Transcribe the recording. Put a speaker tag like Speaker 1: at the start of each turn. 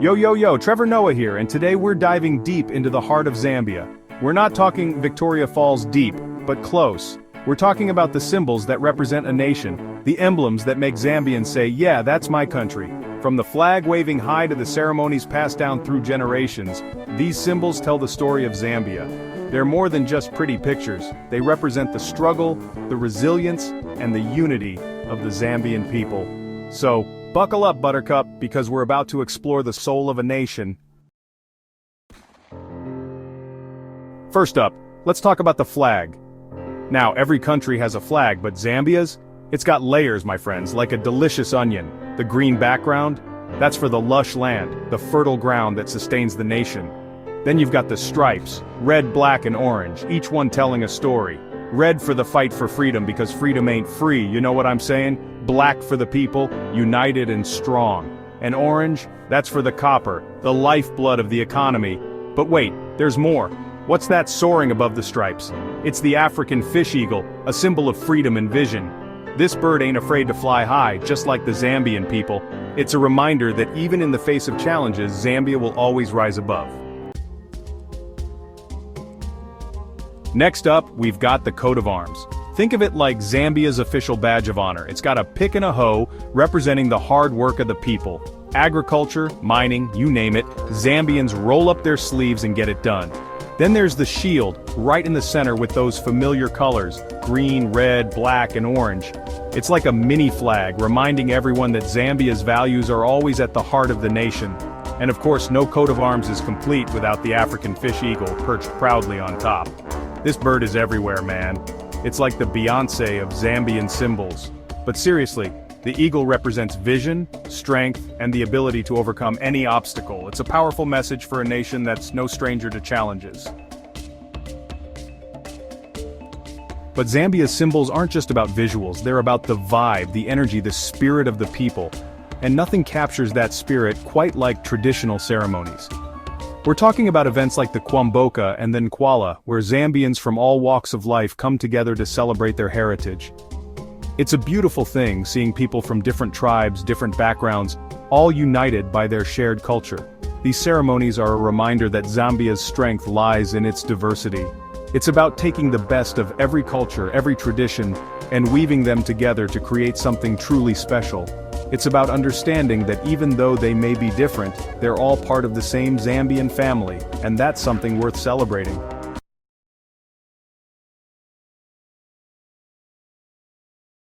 Speaker 1: Yo, Trevor Noah here, and today we're diving deep into the heart of Zambia. We're not talking Victoria Falls deep, but close. We're talking about the symbols that represent a nation, the emblems that make Zambians say, yeah, that's my country. From the flag waving high to the ceremonies passed down through generations, these symbols tell the story of Zambia. They're more than just pretty pictures. They represent the struggle, the resilience, and the unity of the Zambian people. So, buckle up, Buttercup, because we're about to explore the soul of a nation. First up, let's talk about the flag. Now, every country has a flag, but Zambia's? It's got layers, my friends, like a delicious onion. The green background? That's for the lush land, the fertile ground that sustains the nation. Then you've got the stripes, red, black, and orange, each one telling a story. Red for the fight for freedom, because freedom ain't free, you know what I'm saying? Black for the people, united and strong. And orange, that's for the copper, the lifeblood of the economy. But wait, there's more. What's that soaring above the stripes? It's the African fish eagle, a symbol of freedom and vision. This bird ain't afraid to fly high, just like the Zambian people. It's a reminder that even in the face of challenges, Zambia will always rise above. Next up, we've got the coat of arms. Think of it like Zambia's official badge of honor. It's got a pick and a hoe, representing the hard work of the people. Agriculture, mining, you name it, Zambians roll up their sleeves and get it done. Then there's the shield, right in the center with those familiar colors, green, red, black, and orange. It's like a mini flag, reminding everyone that Zambia's values are always at the heart of the nation. And of course, no coat of arms is complete without the African fish eagle perched proudly on top. This bird is everywhere, man. It's like the Beyoncé of Zambian symbols. But seriously, the eagle represents vision, strength, and the ability to overcome any obstacle. It's a powerful message for a nation that's no stranger to challenges. But Zambia's symbols aren't just about visuals, they're about the vibe, the energy, the spirit of the people. And nothing captures that spirit quite like traditional ceremonies. We're talking about events like the Kwamboka and then Nkwala, where Zambians from all walks of life come together to celebrate their heritage. It's a beautiful thing seeing people from different tribes, different backgrounds, all united by their shared culture. These ceremonies are a reminder that Zambia's strength lies in its diversity. It's about taking the best of every culture, every tradition, and weaving them together to create something truly special. It's about understanding that even though they may be different, they're all part of the same Zambian family, and that's something worth celebrating.